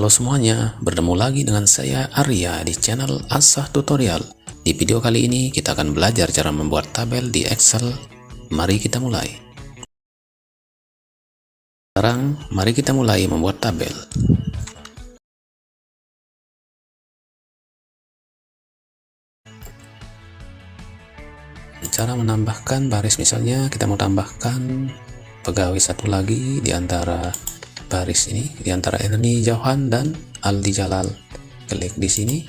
Halo semuanya, bertemu lagi dengan saya Arya di channel Asah Tutorial. Di video kali ini kita akan belajar cara membuat tabel di Excel. Mari kita mulai. Sekarang mari kita mulai membuat tabel. Cara menambahkan baris, misalnya kita mau tambahkan pegawai satu lagi di antara baris ini, di antara Erni Johan dan Aldi Jalal. Klik di sini,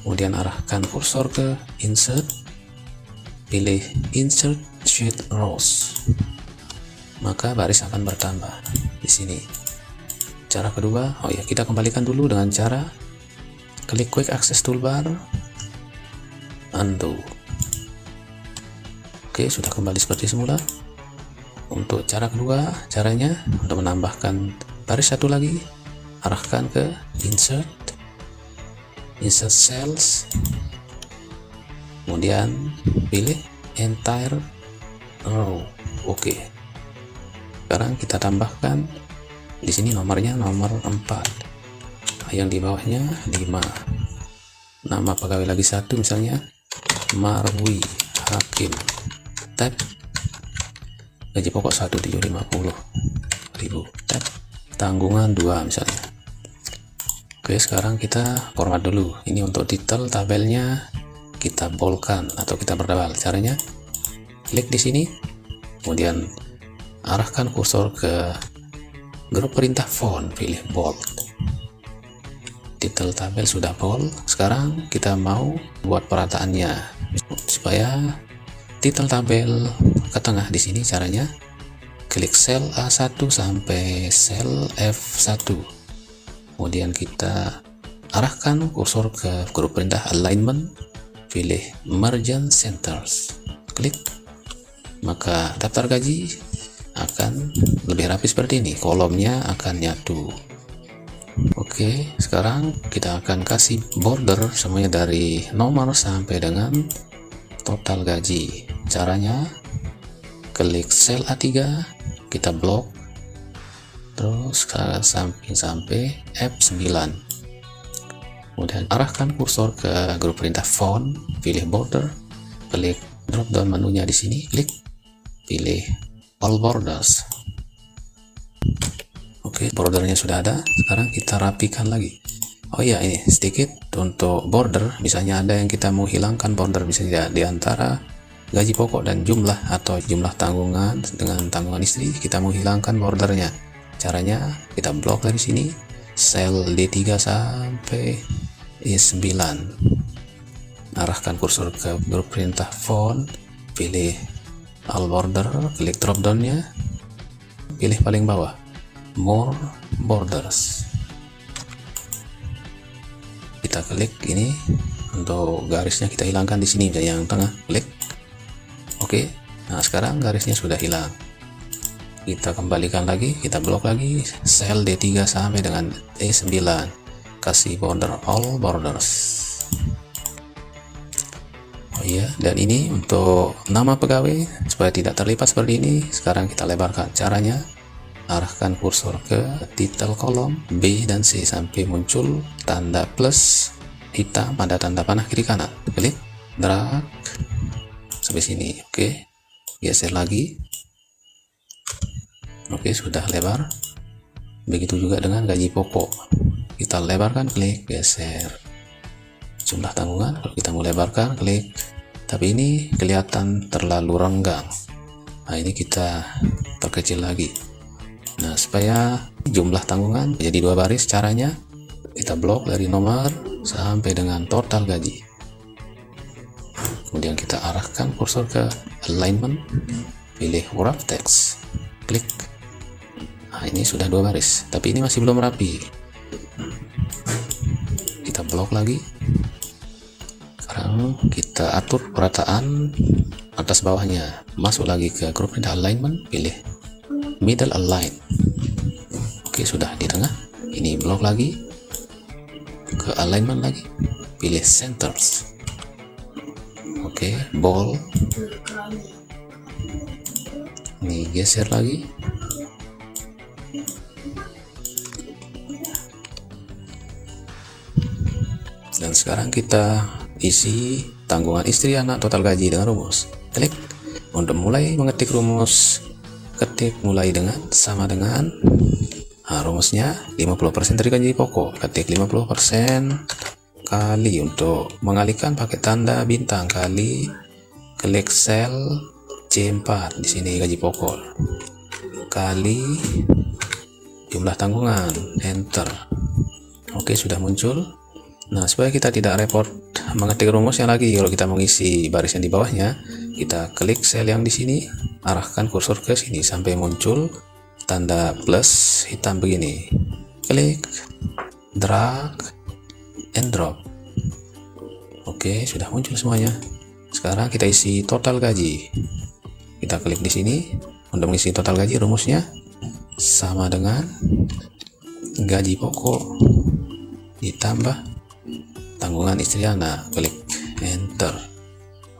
kemudian arahkan kursor ke insert, pilih insert sheet rows, maka baris akan bertambah di sini. Cara kedua, kita kembalikan dulu dengan cara klik quick access toolbar, undo. Oke, sudah kembali seperti semula. Untuk cara kedua, caranya untuk menambahkan baris satu lagi, arahkan ke insert cells, kemudian pilih entire row. Oke, sekarang kita tambahkan di sini nomornya nomor 4, yang di bawahnya 5, nama pegawai lagi satu, misalnya Marwi Hakim, tab gaji pokok 1.750.000, tab tanggungan 2 misalnya. Oke, sekarang kita format dulu. Ini untuk detail tabelnya kita boldkan atau kita pertebal. Caranya klik di sini, kemudian arahkan kursor ke grup perintah font, pilih bold. Detail tabel sudah bold. Sekarang kita mau buat perataannya supaya detail tabel ke tengah. Di sini caranya klik sel A1 sampai sel F1, kemudian kita arahkan kursor ke grup perintah alignment, pilih margin centers, klik, maka daftar gaji akan lebih rapi seperti ini, kolomnya akan nyatu. Oke, sekarang kita akan kasih border semuanya dari nomor sampai dengan total gaji. Caranya klik sel A3, kita blok, terus ke samping sampai F9, kemudian arahkan kursor ke grup perintah font, pilih border, klik drop down menunya di sini, klik, pilih all borders. Oke, bordernya sudah ada. Sekarang kita rapikan lagi. Ini sedikit untuk border, misalnya ada yang kita mau hilangkan border, misalnya di antara gaji pokok dan jumlah atau jumlah tanggungan dengan tanggungan istri, kita mau hilangkan bordernya. Caranya kita blok dari sini, sel D3 sampai E9, arahkan kursor ke grup perintah font, pilih all border, klik drop downnya, pilih paling bawah more borders, kita klik ini untuk garisnya kita hilangkan di sini, yang tengah, klik. Oke, nah sekarang garisnya sudah hilang. Kita kembalikan lagi, kita blok lagi sel D3 sampai dengan E9, kasih border all borders. Dan ini untuk nama pegawai supaya tidak terlipat seperti ini. Sekarang kita lebarkan. Caranya arahkan kursor ke titel kolom B dan C sampai muncul tanda plus hitam pada tanda panah kiri kanan, klik, drag sampai sini. Oke, geser lagi. Oke, sudah lebar. Begitu juga dengan gaji pokok, kita lebarkan, klik, geser. Jumlah tanggungan, kalau kita mau lebarkan, klik, tapi ini kelihatan terlalu renggang. Nah, ini kita perkecil lagi. Nah, supaya jumlah tanggungan menjadi 2 baris, caranya kita blok dari nomor sampai dengan total gaji, kemudian kita arahkan kursor ke alignment, pilih wrap text, klik. Nah, ini sudah 2 baris, tapi ini masih belum rapi. Kita blok lagi. Sekarang kita atur perataan atas bawahnya, masuk lagi ke grup perintah alignment, pilih middle align. Oke, sudah di tengah. Ini blok lagi, ke alignment lagi, pilih centers. Oke, bold. Ini geser lagi. Dan sekarang kita isi tanggungan istri anak total gaji dengan rumus. Klik. Untuk mulai mengetik rumus, ketik mulai dengan sama dengan rumusnya 50% dari gaji pokok. Ketik 50% kali, untuk mengalihkan pakai tanda bintang, kali, klik sel C4 di sini gaji pokok, kali jumlah tanggungan, enter. Oke, sudah muncul. Nah, supaya kita tidak repot mengetik rumusnya lagi, kalau kita mengisi baris yang di bawahnya, kita klik sel yang di sini, arahkan kursor ke sini sampai muncul tanda plus hitam begini. Klik, drag, and drop. Oke, sudah muncul semuanya. Sekarang kita isi total gaji. Kita klik di sini untuk mengisi total gaji, rumusnya sama dengan gaji pokok ditambah tanggungan istri anak. Klik enter.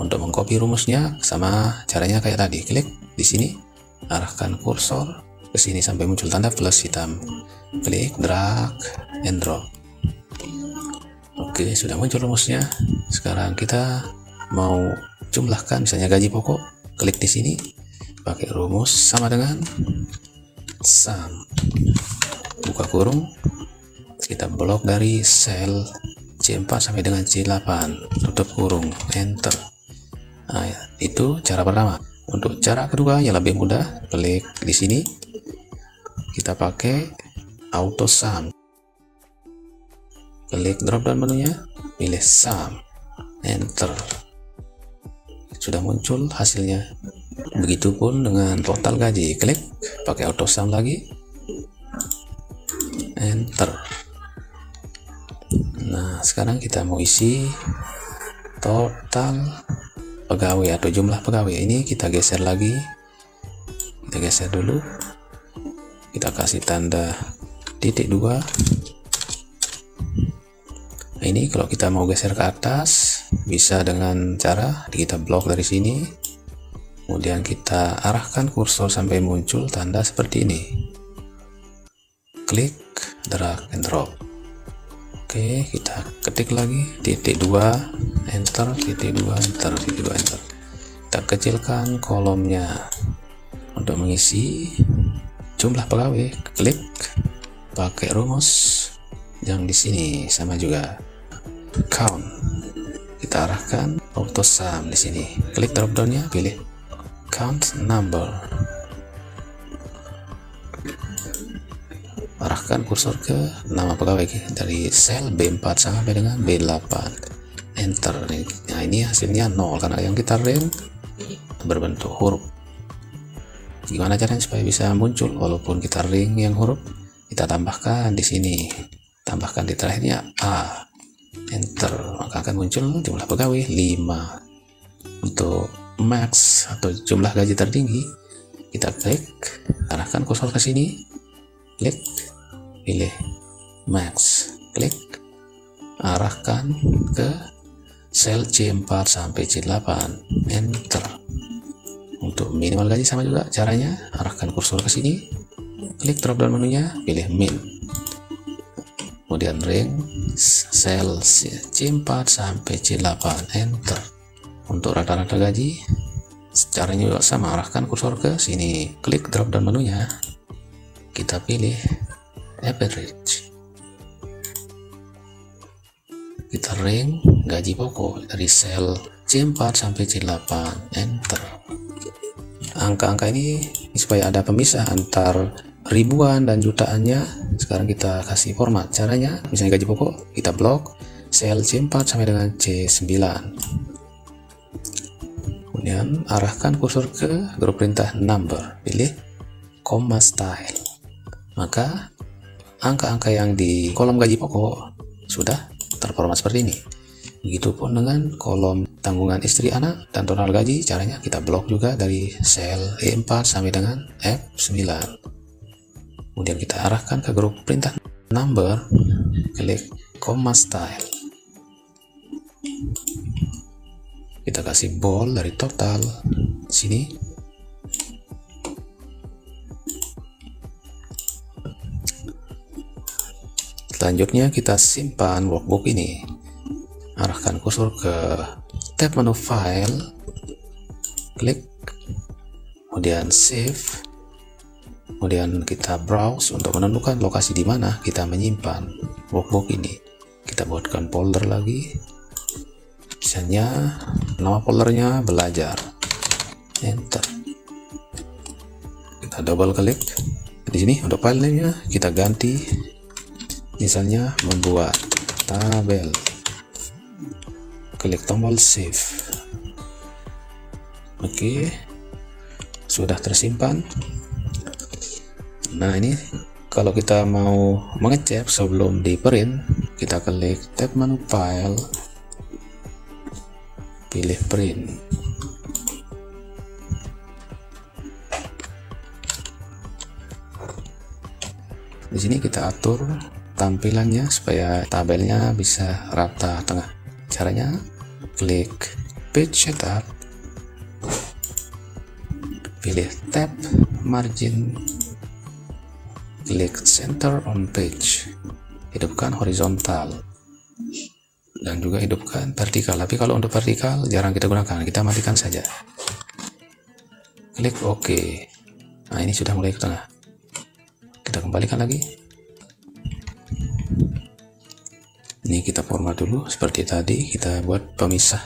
Untuk mengcopy rumusnya sama caranya kayak tadi. Klik di sini, arahkan kursor ke sini sampai muncul tanda plus hitam. Klik, drag, and drop. Oke, sudah muncul rumusnya. Sekarang kita mau jumlahkan misalnya gaji pokok. Klik di sini, pakai rumus sama dengan sum. Buka kurung, kita blok dari sel C4 sampai dengan C8, tutup kurung, enter. Nah, itu cara pertama. Untuk cara kedua yang lebih mudah, klik di sini, kita pakai auto sum. Klik drop down menunya, pilih sum, enter. Sudah muncul hasilnya. Begitupun dengan total gaji, klik pakai auto sum lagi, enter. Nah, sekarang kita mau isi total pegawai atau jumlah pegawai. Ini kita geser lagi, kita geser dulu, kita kasih tanda titik 2. Nah, ini kalau kita mau geser ke atas bisa dengan cara kita blok dari sini, kemudian kita arahkan kursor sampai muncul tanda seperti ini. Klik, drag and drop. Oke, kita ketik lagi titik 2, enter, titik 2, enter, titik 2, enter. Kita kecilkan kolomnya. Untuk mengisi jumlah pegawai, klik pakai rumus yang di sini sama juga, count. Kita arahkan auto sum di sini. Klik drop downnya, pilih count number. Arahkan kursor ke nama pegawai dari sel B4 sampai dengan B8, enter. Nah, ini hasilnya 0 karena yang kita ring berbentuk huruf. Gimana caranya supaya bisa muncul walaupun kita ring yang huruf? Kita tambahkan di sini, tambahkan di terakhirnya A, enter, maka akan muncul jumlah pegawai 5. Untuk max atau jumlah gaji tertinggi, kita klik, arahkan kursor ke sini, klik, pilih max, klik, arahkan ke sel C4 sampai C8, enter. Untuk minimal gaji sama juga caranya, arahkan kursor ke sini, klik drop down menunya, pilih min, kemudian ring sel C4 sampai C8, enter. Untuk rata-rata gaji caranya juga sama, arahkan kursor ke sini, klik drop down menunya, kita pilih average, kita ring gaji pokok dari sel C4 sampai C8, enter. Angka-angka ini supaya ada pemisah antar ribuan dan jutaannya, sekarang kita kasih format. Caranya misalnya gaji pokok, kita blok sel C4 sampai dengan C9, kemudian arahkan kursor ke grup perintah number, pilih comma style, maka angka-angka yang di kolom gaji pokok sudah terformat seperti ini. Begitupun dengan kolom tanggungan istri anak dan total gaji, caranya kita blok juga dari sel E4 sampai dengan F9. Kemudian kita arahkan ke grup perintah number, klik comma style. Kita kasih bold dari total sini. Selanjutnya kita simpan workbook ini. kursor ke tab menu file, klik, kemudian save, kemudian kita browse untuk menentukan lokasi di mana kita menyimpan workbook ini. Kita buatkan folder lagi, misalnya nama foldernya belajar, enter. Kita double klik di sini. Untuk file name-nya kita ganti, misalnya membuat tabel, klik tombol save. Oke, sudah tersimpan. Nah, ini kalau kita mau mengecek sebelum di print, kita klik tab menu file, pilih print. Di sini kita atur tampilannya supaya tabelnya bisa rata tengah. Caranya klik page setup, pilih tab margin, klik center on page, hidupkan horizontal dan juga hidupkan vertikal. Tapi kalau untuk vertikal jarang kita gunakan, kita matikan saja. Klik OK. Nah, ini sudah mulai ke tengah. Kita kembalikan lagi. Ini kita format dulu seperti tadi. Kita buat pemisah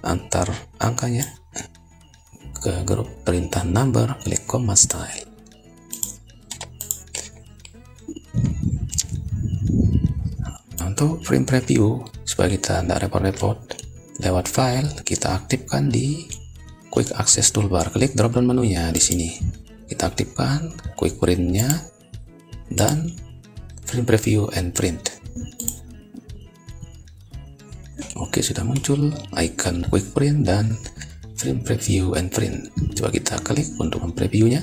antar angkanya ke grup perintah number, klik comma style. Untuk frame preview, supaya kita tidak repot-repot lewat file, kita aktifkan di quick access toolbar. Klik drop down menunya di sini. Kita aktifkan quick print-nya dan frame preview and print. Oke, sudah muncul icon quick print dan frame preview and print. Coba kita klik untuk mempreviewnya.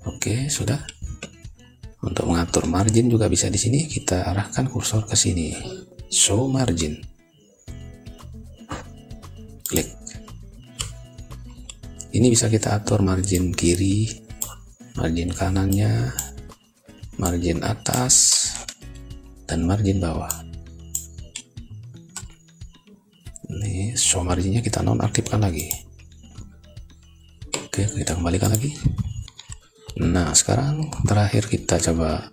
Oke, sudah. Untuk mengatur margin juga bisa di sini. Kita arahkan kursor ke sini, show margin. Klik. Ini bisa kita atur margin kiri, margin kanannya, margin atas, dan margin bawah. Ini show marginnya kita nonaktifkan lagi. Oke, kita kembalikan lagi. Nah, sekarang terakhir kita coba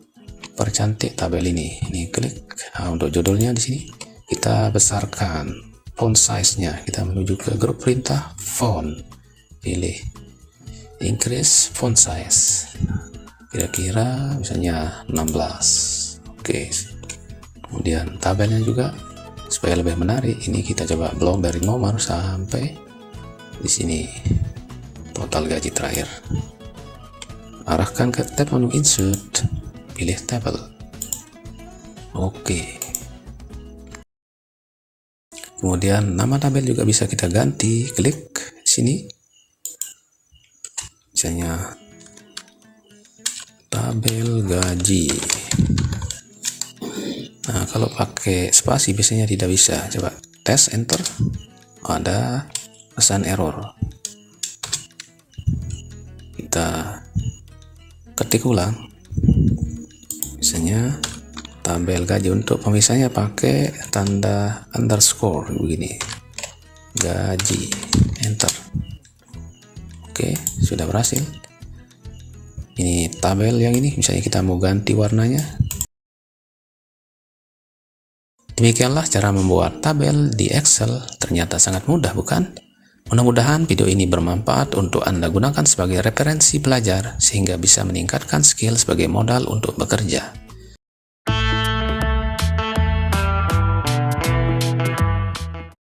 percantik tabel ini. Ini klik. Nah, untuk judulnya di sini kita besarkan font size-nya. Kita menuju ke grup perintah font, pilih increase font size, kira-kira misalnya 16. Oke, kemudian tabelnya juga supaya lebih menarik, ini kita coba blok dari nomor sampai di sini total gaji terakhir. Arahkan ke tab menu insert, pilih table. Oke, kemudian nama tabel juga bisa kita ganti. Klik sini, misalnya tabel gaji. Nah, kalau pakai spasi biasanya tidak bisa. Coba tes enter, ada pesan error. Kita ketik ulang, misalnya tabel gaji. Untuk pemisahnya pakai tanda underscore begini, gaji, enter. Oke, sudah berhasil. Ini tabel yang ini, misalnya kita mau ganti warnanya. Demikianlah cara membuat tabel di Excel. Ternyata sangat mudah, bukan? Mudah-mudahan video ini bermanfaat untuk Anda gunakan sebagai referensi belajar sehingga bisa meningkatkan skill sebagai modal untuk bekerja.